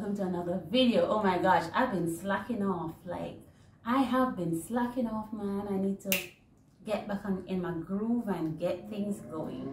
welcome to another video. Oh my gosh, I've been slacking off. Like, I have been slacking off, man. I need to get back in my groove and get things going.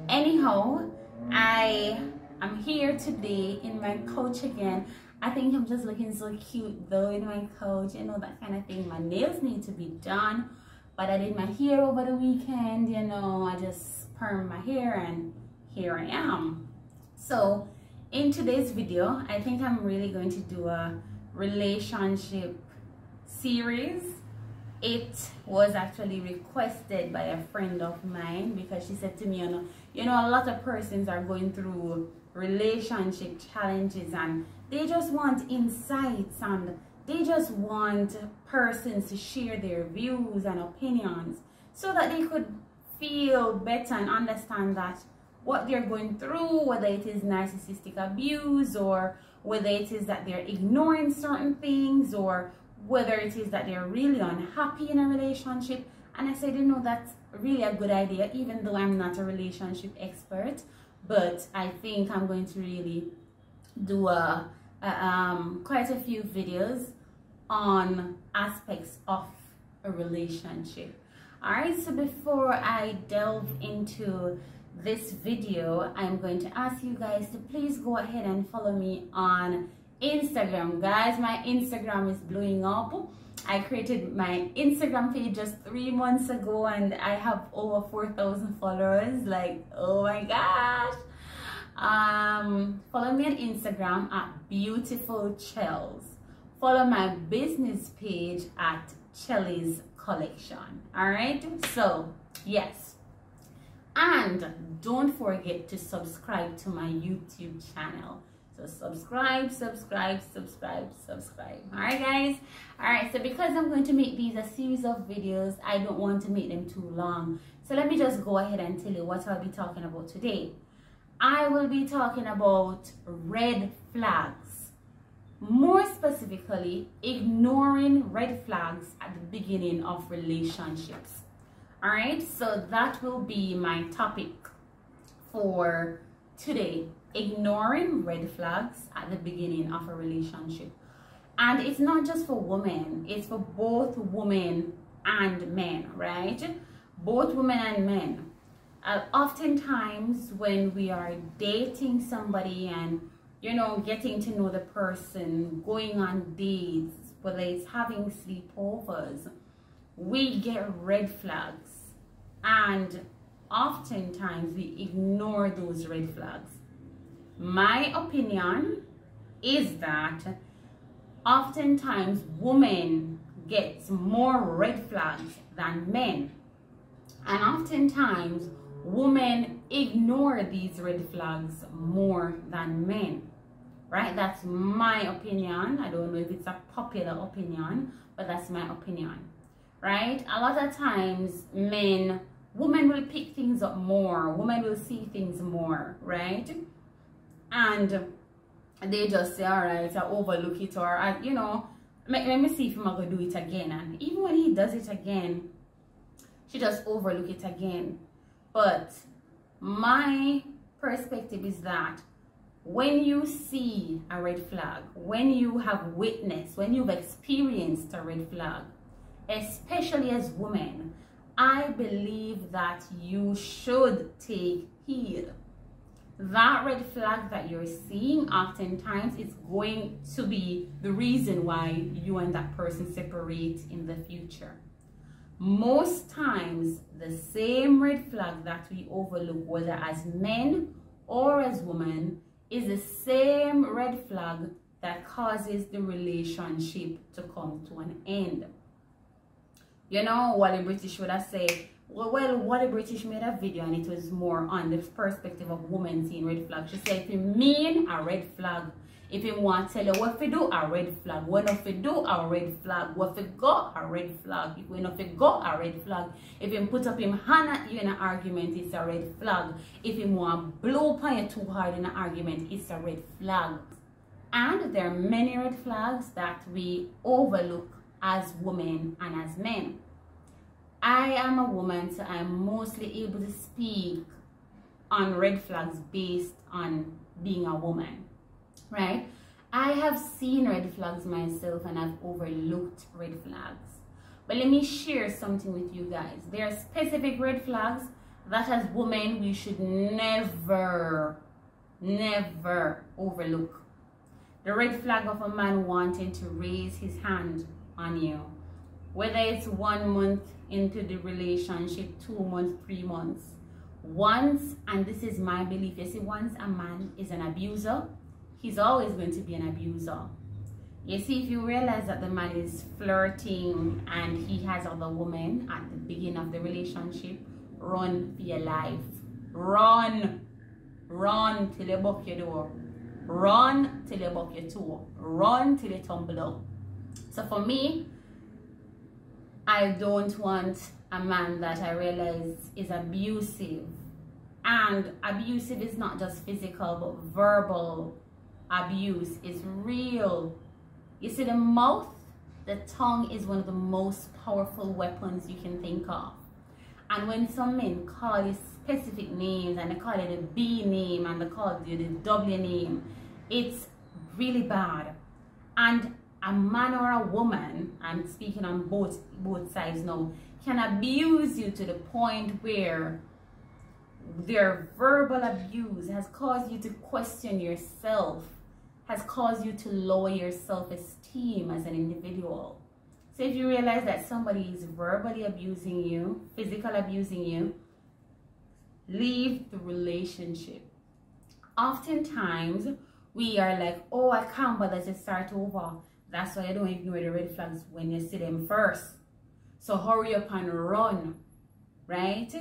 Anyhow, I am here today in my couch again. I think I'm just looking so cute though in my couch, you know, that kind of thing. My nails need to be done, but I did my hair over the weekend, you know. I just permed my hair and here I am. So in today's video, I think I'm really going to do a relationship series. It was actually requested by a friend of mine because she said to me, you know, a lot of persons are going through relationship challenges and they just want insights and they just want persons to share their views and opinions so that they could feel better and understand that what they're going through, whether it is narcissistic abuse or whether it is that they're ignoring certain things or whether it is that they're really unhappy in a relationship. And I said, you know, that's really a good idea, even though I'm not a relationship expert, but I think I'm going to really do quite a few videos on aspects of a relationship. All right, so before I delve into this video, I'm going to ask you guys to please go ahead and follow me on Instagram. Guys, my Instagram is blowing up. I created my Instagram page just 3 months ago and I have over 4,000 followers. Like, oh my gosh. Follow me on Instagram at Beautiful Chels. Follow my business page at Chelly's Collection. All right, so yes. And don't forget to subscribe to my YouTube channel. So subscribe. All right, guys. All right, so because I'm going to make these a series of videos, I don't want to make them too long. So let me just go ahead and tell you what I'll be talking about today. I will be talking about red flags. More specifically, ignoring red flags at the beginning of relationships. All right, so that will be my topic for today. Ignoring red flags at the beginning of a relationship. And it's not just for women, it's for both women and men, right? Both women and men. Oftentimes when we are dating somebody and, you know, getting to know the person, going on dates, whether it's having sleepovers, we get red flags. And oftentimes we ignore those red flags. My opinion is that oftentimes women get more red flags than men. And oftentimes women ignore these red flags more than men. Right? That's my opinion. I don't know if it's a popular opinion, but that's my opinion. Right? A lot of times women will pick things up more. Women will see things more, right? And they just say, all right, I overlook it, or you know, let me see if I'm gonna do it again. And even when he does it again, she just overlook it again. But my perspective is that when you see a red flag, when you have witnessed, when you've experienced a red flag, especially as women, I believe that you should take heed. That red flag that you're seeing oftentimes is going to be the reason why you and that person separate in the future. Most times, the same red flag that we overlook, whether as men or as women, is the same red flag that causes the relationship to come to an end. You know, Wally British would have said, well, Wally British made a video and it was more on the perspective of women seeing red flags. She said, if you mean a red flag, if you want to tell you what to do, a red flag. When if you do, a red flag. What if you got a red flag? When if you got a red flag. If you put up him hand at you in an argument, it's a red flag. If you want to blow upon you too hard in an argument, it's a red flag. And there are many red flags that we overlook as women and as men. I am a woman, so I'm mostly able to speak on red flags based on being a woman, right? I have seen red flags myself and I've overlooked red flags. But let me share something with you guys. There are specific red flags that as women we should never overlook. The red flag of a man wanting to raise his hand on you. Whether it's 1 month into the relationship, 2 months, 3 months. Once, and this is my belief, you see, once a man is an abuser, he's always going to be an abuser. You see, if you realize that the man is flirting and he has other women at the beginning of the relationship, run for your life. Run. Run till you buck your door. Run till you buck your toe. Run till you tumble out. So for me, I don't want a man that I realize is abusive. And abusive is not just physical, but verbal abuse is real. You see, the mouth, the tongue is one of the most powerful weapons you can think of. And when some men call you specific names, and they call you the B name, and they call you the W name, it's really bad. And a man or a woman, I'm speaking on both sides now, can abuse you to the point where their verbal abuse has caused you to question yourself, has caused you to lower your self-esteem as an individual. So if you realize that somebody is verbally abusing you, physically abusing you, leave the relationship. Oftentimes, we are like, oh, I can't bother to start over. That's why I don't ignore the red flags when you see them first. So hurry up and run, right?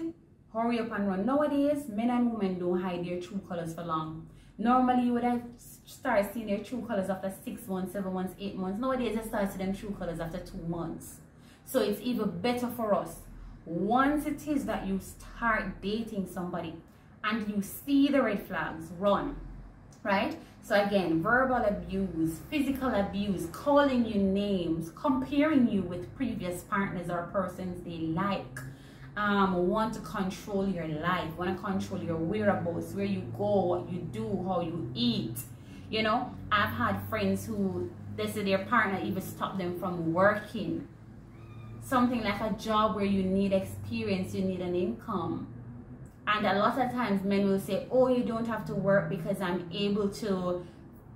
Hurry up and run. Nowadays, men and women don't hide their true colors for long. Normally, you would have start seeing their true colors after 6 months, 7 months, 8 months. Nowadays, they start seeing them true colors after 2 months. So it's even better for us. Once it is that you start dating somebody and you see the red flags, run, right? So again, verbal abuse, physical abuse, calling you names, comparing you with previous partners or persons they like, want to control your life, want to control your whereabouts, where you go, what you do, how you eat. You know, I've had friends who, they say their partner even stopped them from working. Something like a job where you need experience, you need an income. And a lot of times men will say, oh, you don't have to work because I'm able to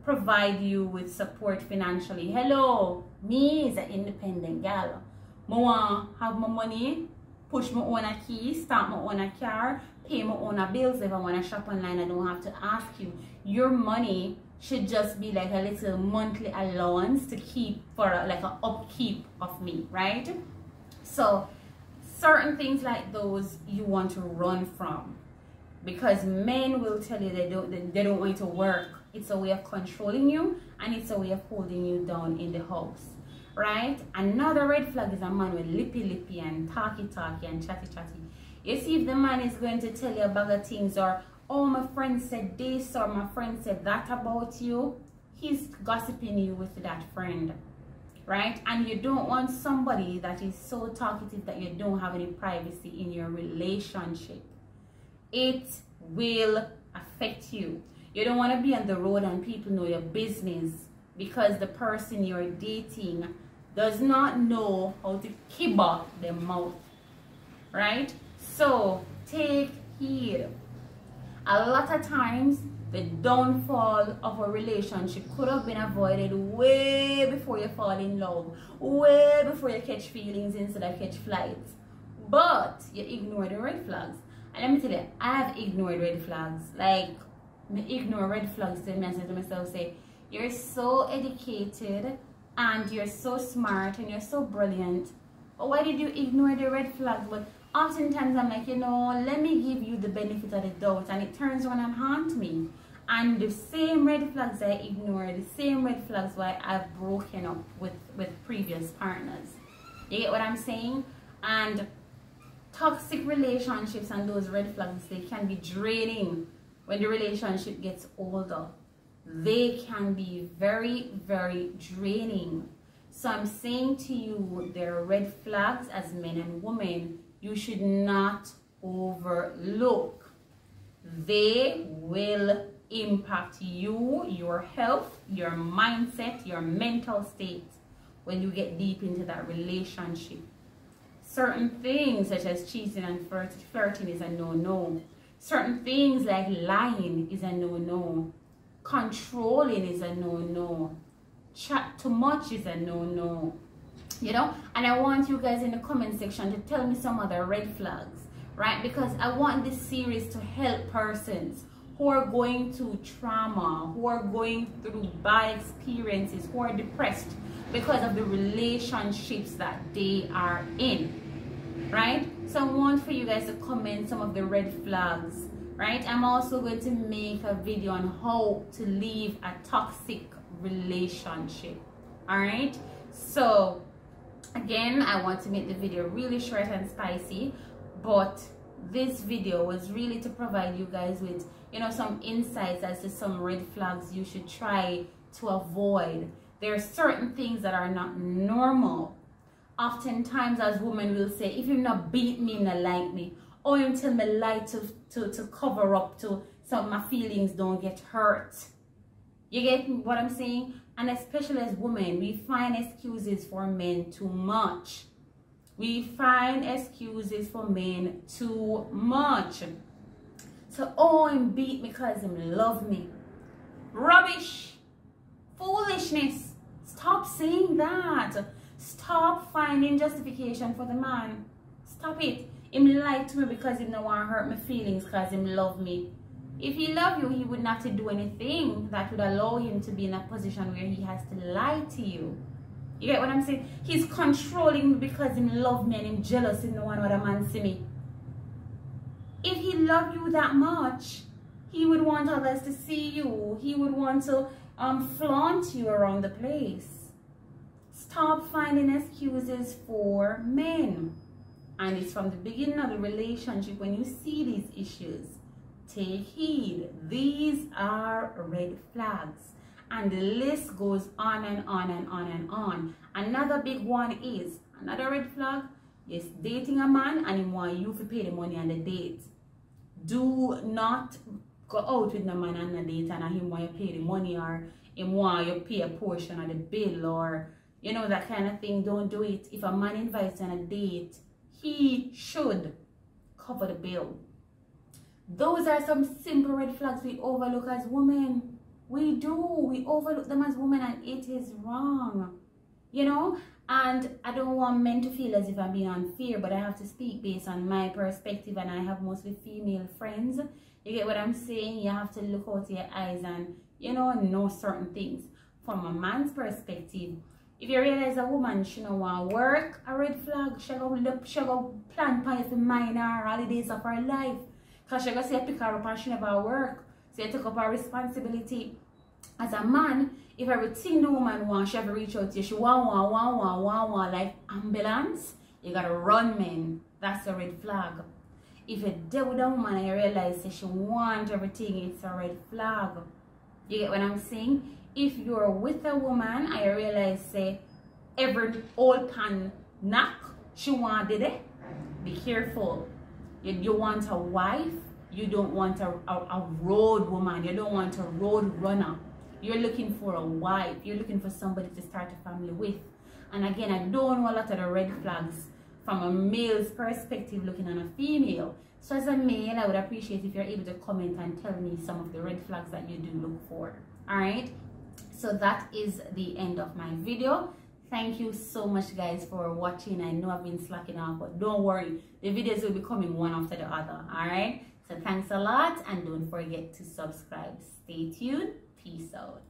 provide you with support financially. Hello, me is an independent gal. I want to have my money, push my own key, start my own car, pay my own bills. If I want to shop online, I don't have to ask you. Your money should just be like a little monthly allowance to keep for like an upkeep of me, right? So certain things like those you want to run from, because men will tell you they don't want to work. It's a way of controlling you, and it's a way of holding you down in the house, right? Another red flag is a man with lippy and talky and chatty. You see, if the man is going to tell you about the things, or oh, my friend said this or my friend said that about you, he's gossiping you with that friend, right? And you don't want somebody that is so talkative that you don't have any privacy in your relationship. It will affect you. You don't want to be on the road and people know your business because the person you're dating does not know how to keep up their mouth, right? So take heed. A lot of times, the downfall of a relationship could have been avoided way before you fall in love, way before you catch feelings instead of catch flights. But you ignore the red flags. And let me tell you, I have ignored red flags. Like, I ignore red flags to me and say to myself, say, you're so educated and you're so smart and you're so brilliant. But why did you ignore the red flags? But oftentimes I'm like, you know, let me give you the benefit of the doubt, and it turns around and haunts me. And the same red flags I ignore, the same red flags why I've broken up with previous partners. You get what I'm saying? And toxic relationships and those red flags, they can be draining when the relationship gets older. They can be very, very draining. So I'm saying to you, there are red flags as men and women you should not overlook. They will impact you, your health, your mindset, your mental state when you get deep into that relationship. Certain things such as cheating and flirting is a no-no. Certain things like lying is a no-no. Controlling is a no-no. Chat too much is a no-no. You know, and I want you guys in the comment section to tell me some other red flags, right? Because I want this series to help persons who are going through trauma, who are going through bad experiences, who are depressed because of the relationships that they are in, right? So I want for you guys to comment some of the red flags, right? I'm also going to make a video on how to leave a toxic relationship, all right? So again, I want to make the video really short and spicy, but this video was really to provide you guys with, you know, some insights as to some red flags you should try to avoid. There are certain things that are not normal. Oftentimes as women will say, if you not beat me, you not like me, or you tell me lie to cover up to so my feelings don't get hurt. You get what I'm saying? And especially as women, we find excuses for men too much. We find excuses for men too much. So, oh, him beat me because him love me. Rubbish. Foolishness. Stop saying that. Stop finding justification for the man. Stop it. Him lied to me because he don't want to hurt my feelings because him love me. If he loved you, he would not have to do anything that would allow him to be in a position where he has to lie to you. You get what I'm saying? He's controlling me because he loves me and he's jealous in the one other man see me. If he loved you that much, he would want others to see you. He would want to flaunt you around the place. Stop finding excuses for men. And it's from the beginning of the relationship when you see these issues. Take heed. These are red flags. And the list goes on and on and on and on. Another big one is, another red flag is dating a man and he want you to pay the money on the date. Do not go out with no man on a date and him want you pay the money, or him want you pay a portion of the bill, or you know, that kind of thing. Don't do it. If a man invites you on a date, he should cover the bill. Those are some simple red flags we overlook as women. We do. We overlook them as women, and it is wrong. You know? And I don't want men to feel as if I'm being unfair, but I have to speak based on my perspective, and I have mostly female friends. You get what I'm saying? You have to look out your eyes and, you know certain things. From a man's perspective, if you realize a woman, she don't want to work, a red flag, she go plan for you to mine her holidays of her life. Because she go say pick her up and she never work. So you take up her responsibility. As a man, if everything the woman wants, she have to reach out to you. She want like ambulance, you gotta run, men. That's a red flag. If you deal with a woman and you realize that she wants everything, it's a red flag. You get what I'm saying? If you're with a woman and you realize say every old pan knock, she wanted it, be careful. You want a wife, you don't want a road woman, you don't want a road runner. You're looking for a wife, you're looking for somebody to start a family with. And again, I don't know a lot of the red flags from a male's perspective looking on a female. So as a male, I would appreciate if you're able to comment and tell me some of the red flags that you do look for. Alright, so that is the end of my video. Thank you so much guys for watching. I know I've been slacking off, but don't worry, the videos will be coming one after the other. Alright, so thanks a lot, and don't forget to subscribe. Stay tuned. Peace out.